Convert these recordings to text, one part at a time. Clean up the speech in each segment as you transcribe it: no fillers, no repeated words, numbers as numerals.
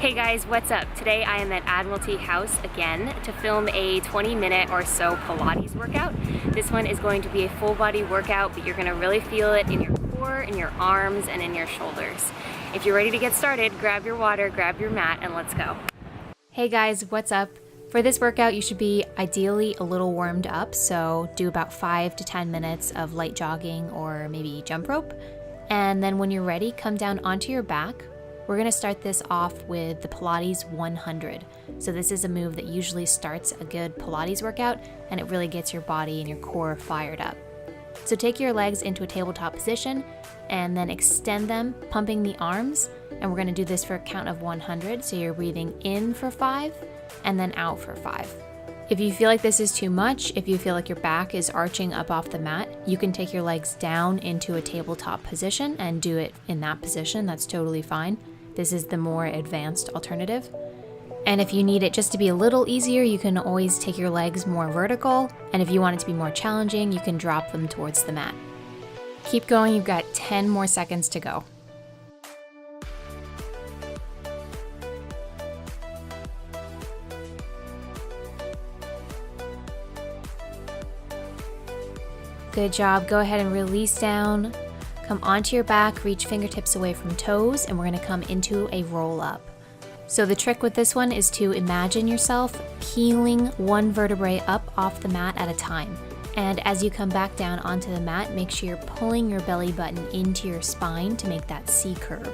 Hey guys, what's up? Today I am at Admiralty House again to film a 20-minute or so Pilates workout. This one is going to be a full body workout, but you're going to really feel it in your core, in your arms, and in your shoulders. If you're ready to get started, grab your water, grab your mat, and let's go. Hey guys, what's up? For this workout, you should be ideally a little warmed up, so do about 5 to 10 minutes of light jogging or maybe jump rope. And then when you're ready, come down onto your back. We're gonna start this off with the Pilates 100. So this is a move that usually starts a good Pilates workout, and it really gets your body and your core fired up. So take your legs into a tabletop position and then extend them, pumping the arms. And we're gonna do this for a count of 100. So you're breathing in for 5 and then out for 5. If you feel like this is too much, if you feel like your back is arching up off the mat, you can take your legs down into a tabletop position and do it in that position. That's totally fine. This is the more advanced alternative. And if you need it just to be a little easier, you can always take your legs more vertical. And if you want it to be more challenging, you can drop them towards the mat. Keep going, you've got 10 more seconds to go. Good job, go ahead and release down. Come onto your back, reach fingertips away from toes, and we're gonna come into a roll up. So the trick with this one is to imagine yourself peeling one vertebrae up off the mat at a time. And as you come back down onto the mat, make sure you're pulling your belly button into your spine to make that C curve.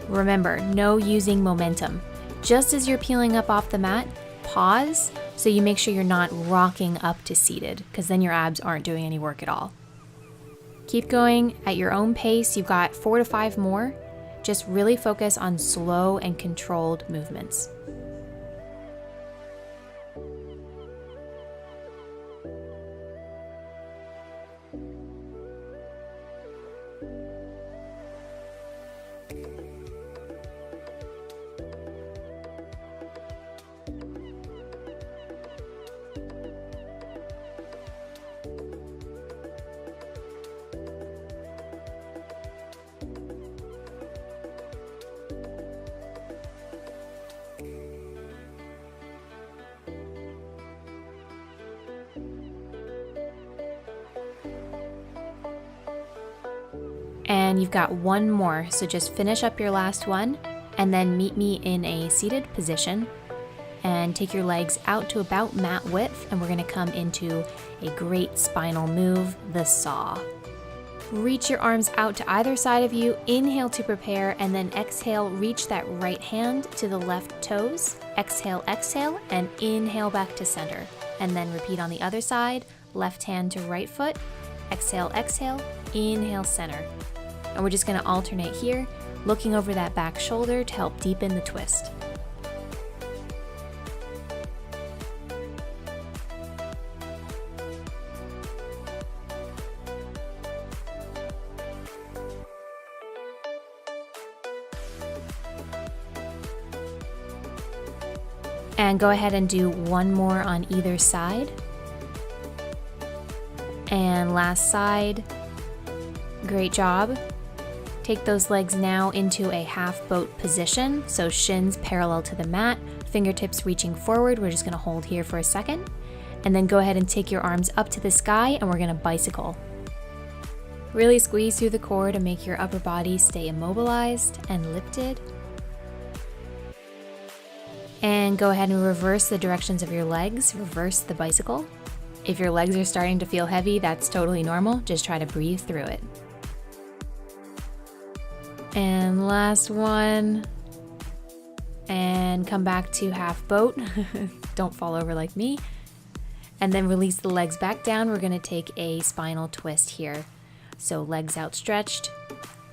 Remember, no using momentum. Just as you're peeling up off the mat, pause so you make sure you're not rocking up to seated, because then your abs aren't doing any work at all. Keep going at your own pace. You've got 4 to 5 more. Just really focus on slow and controlled movements. And you've got one more, so just finish up your last one and then meet me in a seated position and take your legs out to about mat width, and we're gonna come into a great spinal move, the saw. Reach your arms out to either side of you, inhale to prepare, and then exhale, reach that right hand to the left toes, exhale, exhale, and inhale back to center. And then repeat on the other side, left hand to right foot, exhale, exhale, inhale, center. And we're just gonna alternate here, looking over that back shoulder to help deepen the twist. And go ahead and do one more on either side. And last side. Great job. Take those legs now into a half boat position, so shins parallel to the mat, fingertips reaching forward. We're just gonna hold here for a second, and then go ahead and take your arms up to the sky, and we're gonna bicycle. Really squeeze through the core to make your upper body stay immobilized and lifted. And go ahead and reverse the directions of your legs, reverse the bicycle. If your legs are starting to feel heavy, that's totally normal. Just try to breathe through it. And last one. And come back to half boat. Don't fall over like me. And then release the legs back down. We're gonna take a spinal twist here. So legs outstretched,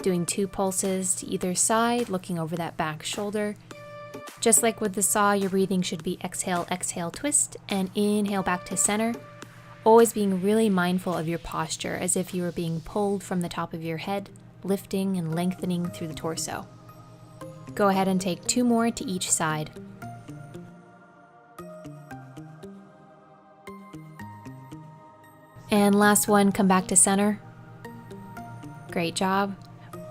doing 2 pulses to either side, looking over that back shoulder. Just like with the saw, your breathing should be exhale, exhale, twist, and inhale back to center. Always being really mindful of your posture, as if you were being pulled from the top of your head, lifting and lengthening through the torso. Go ahead and take 2 more to each side. And last one, come back to center. Great job.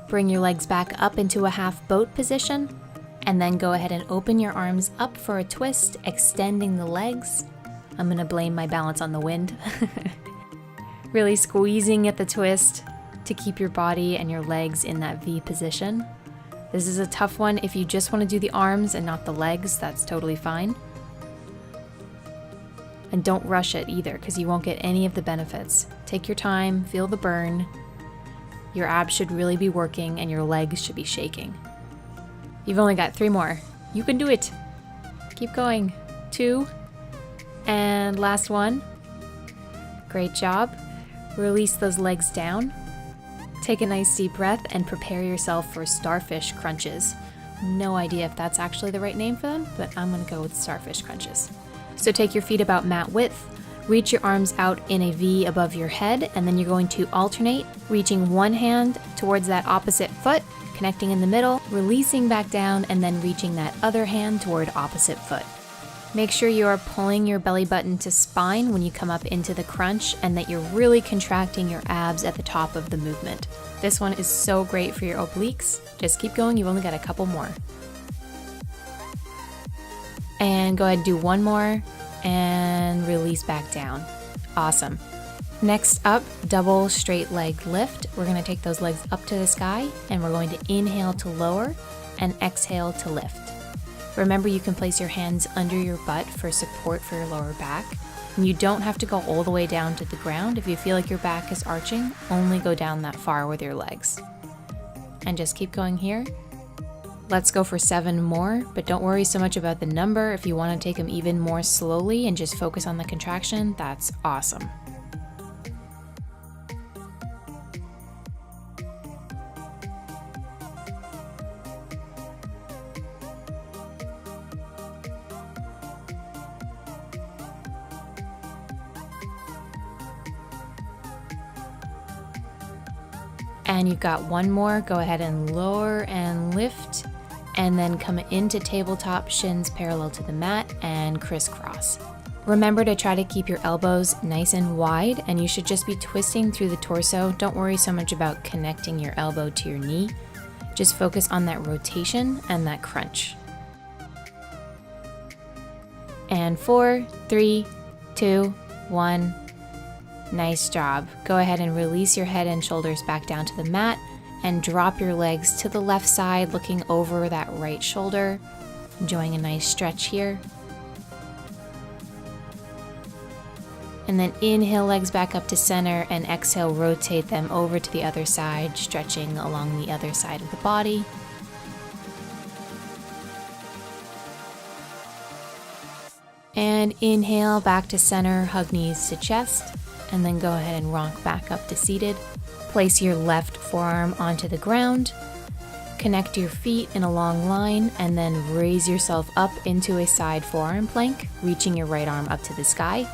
Bring your legs back up into a half boat position And then go ahead and open your arms up for a twist, extending the legs. I'm gonna blame my balance on the wind. Really squeezing at the twist to keep your body and your legs in that V position. This is a tough one. If you just want to do the arms and not the legs, that's totally fine. And don't rush it either, because you won't get any of the benefits. Take your time, feel the burn. Your abs should really be working and your legs should be shaking. You've only got 3 more. You can do it. Keep going. 2. And last one. Great job. Release those legs down. Take a nice deep breath and prepare yourself for Starfish crunches. No idea if that's actually the right name for them, but I'm gonna go with Starfish crunches. So take your feet about mat width, reach your arms out in a V above your head, and then you're going to alternate, reaching one hand towards that opposite foot, connecting in the middle, releasing back down, and then reaching that other hand toward opposite foot. Make sure you are pulling your belly button to spine when you come up into the crunch and that you're really contracting your abs at the top of the movement. This one is so great for your obliques. Just keep going, you've only got a couple more. And go ahead and do one more and release back down. Awesome. Next up, double straight leg lift. We're gonna take those legs up to the sky and we're going to inhale to lower and exhale to lift. Remember, you can place your hands under your butt for support for your lower back. And you don't have to go all the way down to the ground. If you feel like your back is arching, only go down that far with your legs. And just keep going here. Let's go for 7 more, but don't worry so much about the number. If you want to take them even more slowly and just focus on the contraction, that's awesome. And you've got one more. Go ahead and lower and lift, and then come into tabletop, shins parallel to the mat, and crisscross. Remember to try to keep your elbows nice and wide, and you should just be twisting through the torso. Don't worry so much about connecting your elbow to your knee. Just focus on that rotation and that crunch. And 4, 3, 2, 1. Nice job. Go ahead and release your head and shoulders back down to the mat and drop your legs to the left side, looking over that right shoulder. Enjoying a nice stretch here. And then inhale, legs back up to center, and exhale, rotate them over to the other side, stretching along the other side of the body. And inhale, back to center, hug knees to chest. And then go ahead and rock back up to seated. Place your left forearm onto the ground. Connect your feet in a long line and then raise yourself up into a side forearm plank, reaching your right arm up to the sky.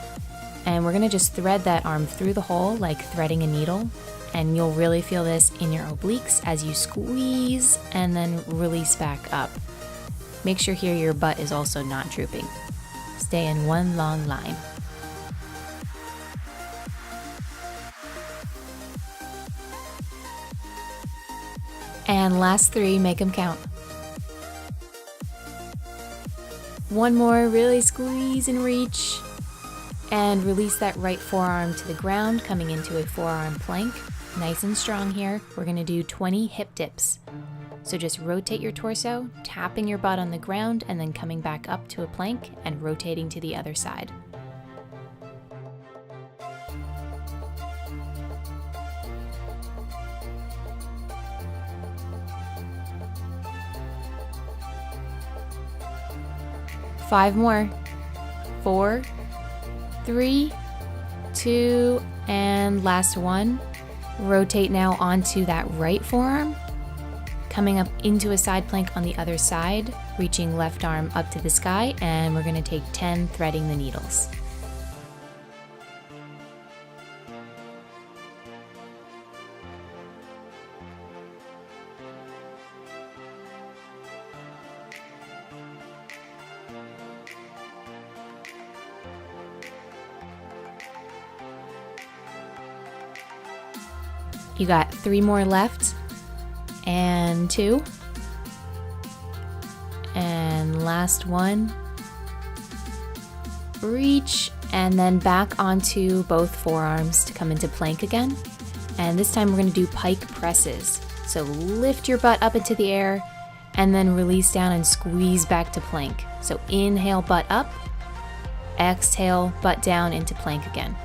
And we're gonna just thread that arm through the hole like threading a needle. And you'll really feel this in your obliques as you squeeze and then release back up. Make sure here your butt is also not drooping. Stay in one long line. And last 3, make them count. One more, really squeeze and reach. And release that right forearm to the ground, coming into a forearm plank. Nice and strong here. We're gonna do 20 hip dips. So just rotate your torso, tapping your butt on the ground, and then coming back up to a plank and rotating to the other side. Five more. 4, 3, 2, and last one. Rotate now onto that right forearm, coming up into a side plank on the other side, reaching left arm up to the sky, and we're gonna take 10 threading the needles. You got 3 more left, and 2, last one. Reach, and then back onto both forearms to come into plank again. And this time we're gonna do pike presses. So lift your butt up into the air and then release down and squeeze back to plank. So inhale, butt up, exhale, butt down into plank again.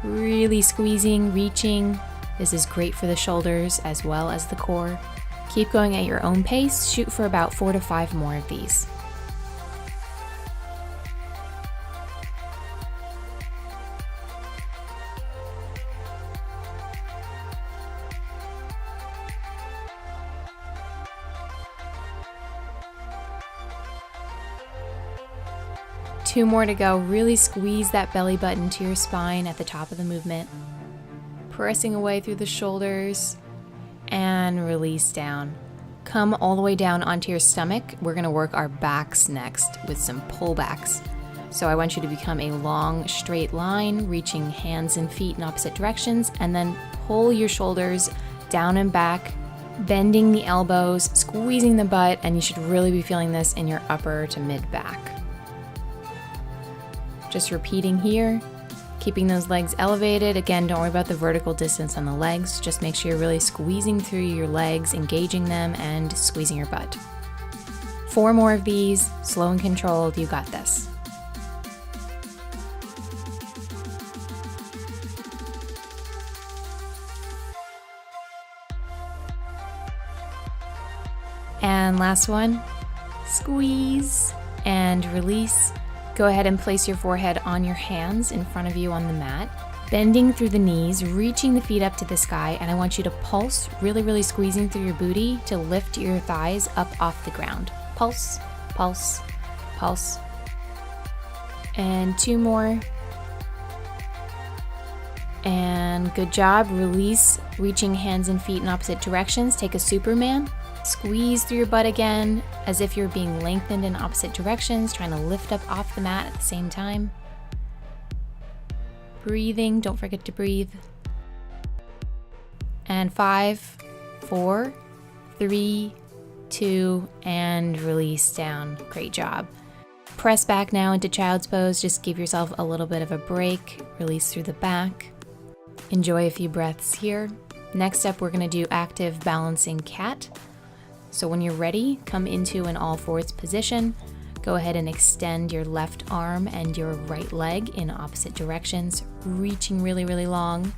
Really squeezing, reaching. This is great for the shoulders as well as the core. Keep going at your own pace. Shoot for about 4 to 5 more of these. Two more to go. Really squeeze that belly button to your spine at the top of the movement. Pressing away through the shoulders and release down. Come all the way down onto your stomach. We're gonna work our backs next with some pullbacks. So I want you to become a long, straight line, reaching hands and feet in opposite directions, and then pull your shoulders down and back, bending the elbows, squeezing the butt, and you should really be feeling this in your upper to mid back. Just repeating here, keeping those legs elevated. Again, don't worry about the vertical distance on the legs. Just make sure you're really squeezing through your legs, engaging them, and squeezing your butt. 4 more of these, slow and controlled. You got this. And last one, squeeze and release. Go ahead and place your forehead on your hands in front of you on the mat, bending through the knees, reaching the feet up to the sky, and I want you to pulse, really squeezing through your booty to lift your thighs up off the ground. Pulse, pulse, pulse. And 2 more. And good job. Release, reaching hands and feet in opposite directions. Take a Superman. Squeeze through your butt again, as if you're being lengthened in opposite directions, trying to lift up off the mat at the same time. Breathing, don't forget to breathe. And 5, 4, 3, 2, and release down. Great job. Press back now into child's pose. Just give yourself a little bit of a break. Release through the back. Enjoy a few breaths here. Next up, we're gonna do active balancing cat. So when you're ready, come into an all fours position. Go ahead and extend your left arm and your right leg in opposite directions, reaching really long.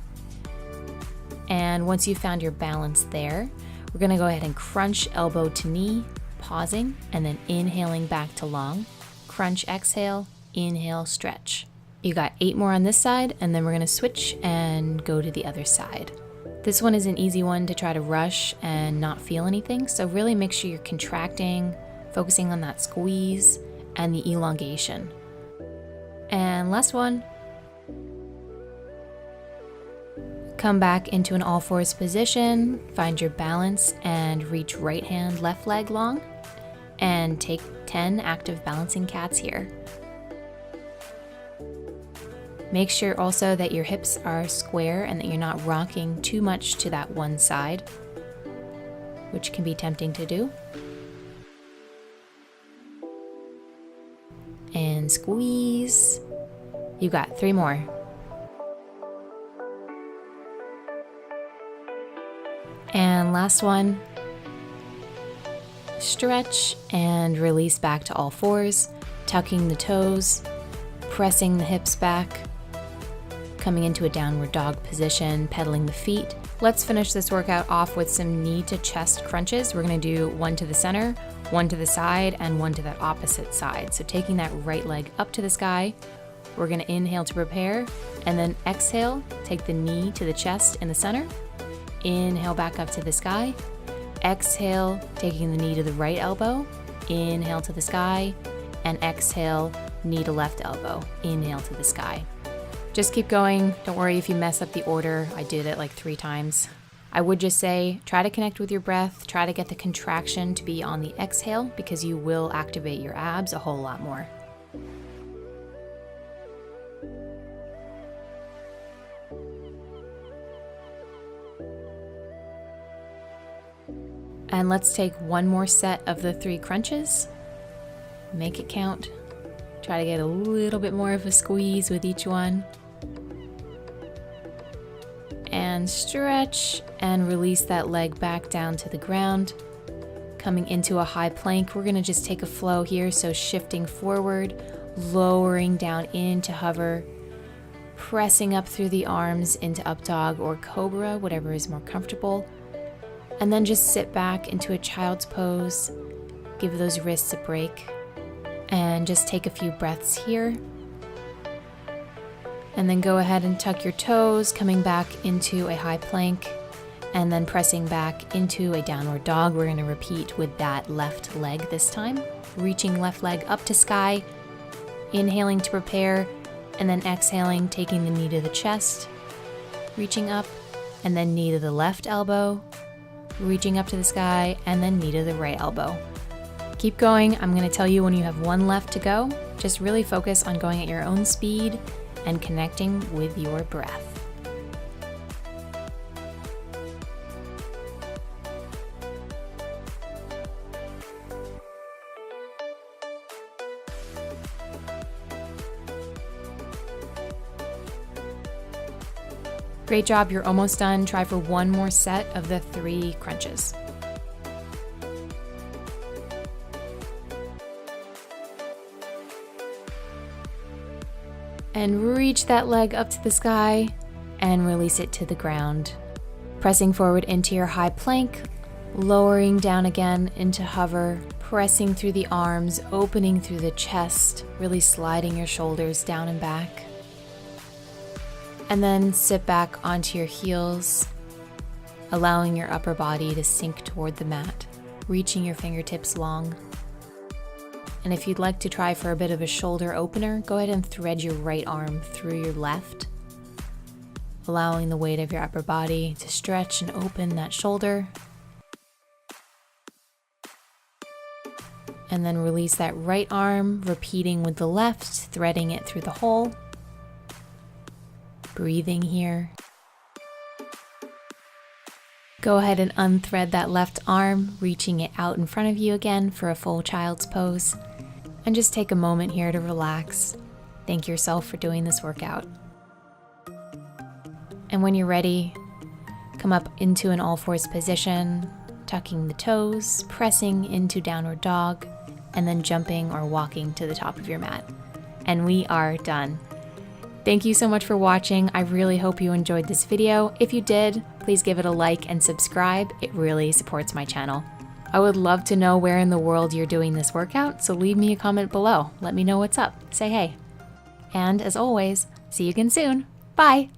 And once you've found your balance there, we're gonna go ahead and crunch elbow to knee, pausing, and then inhaling back to long. Crunch, exhale, inhale, stretch. You got 8 more on this side, and then we're gonna switch and go to the other side. This one is an easy one to try to rush and not feel anything, so really make sure you're contracting, focusing on that squeeze and the elongation. And last one. Come back into an all fours position, find your balance, and reach right hand, left leg long, and take 10 active balancing cats here. Make sure also that your hips are square and that you're not rocking too much to that one side, which can be tempting to do. And squeeze. You got 3 more. And last one. Stretch and release back to all fours, tucking the toes, pressing the hips back, coming into a downward dog position, pedaling the feet. Let's finish this workout off with some knee to chest crunches. We're gonna do 1 to the center, 1 to the side, and 1 to that opposite side. So taking that right leg up to the sky, we're gonna inhale to prepare, and then exhale, take the knee to the chest in the center, inhale back up to the sky, exhale, taking the knee to the right elbow, inhale to the sky, and exhale, knee to left elbow, inhale to the sky. Just keep going. Don't worry if you mess up the order. I did it like 3 times. I would just say, try to connect with your breath, try to get the contraction to be on the exhale because you will activate your abs a whole lot more. And let's take 1 more set of the 3 crunches. Make it count. Try to get a little bit more of a squeeze with each one. And stretch and release that leg back down to the ground. Coming into a high plank, we're gonna just take a flow here, so shifting forward, lowering down into hover, pressing up through the arms into up dog or cobra, whatever is more comfortable. And then just sit back into a child's pose, give those wrists a break, and just take a few breaths here. And then go ahead and tuck your toes, coming back into a high plank, and then pressing back into a downward dog. We're gonna repeat with that left leg this time. Reaching left leg up to sky, inhaling to prepare, and then exhaling, taking the knee to the chest, reaching up, and then knee to the left elbow, reaching up to the sky, and then knee to the right elbow. Keep going. I'm gonna tell you when you have one left to go. Just really focus on going at your own speed and connecting with your breath. Great job, you're almost done. Try for one more set of the 3 crunches. And reach that leg up to the sky and release it to the ground. Pressing forward into your high plank, lowering down again into hover, pressing through the arms, opening through the chest, really sliding your shoulders down and back. And then sit back onto your heels, allowing your upper body to sink toward the mat, reaching your fingertips long. And if you'd like to try for a bit of a shoulder opener, go ahead and thread your right arm through your left, allowing the weight of your upper body to stretch and open that shoulder. And then release that right arm, repeating with the left, threading it through the hole. Breathing here. Go ahead and unthread that left arm, reaching it out in front of you again for a full child's pose. And just take a moment here to relax. Thank yourself for doing this workout. And when you're ready, come up into an all-fours position, tucking the toes, pressing into downward dog, and then jumping or walking to the top of your mat. And we are done. Thank you so much for watching. I really hope you enjoyed this video. If you did, please give it a like and subscribe. It really supports my channel. I would love to know where in the world you're doing this workout, so leave me a comment below. Let me know what's up. Say hey. And as always, see you again soon. Bye.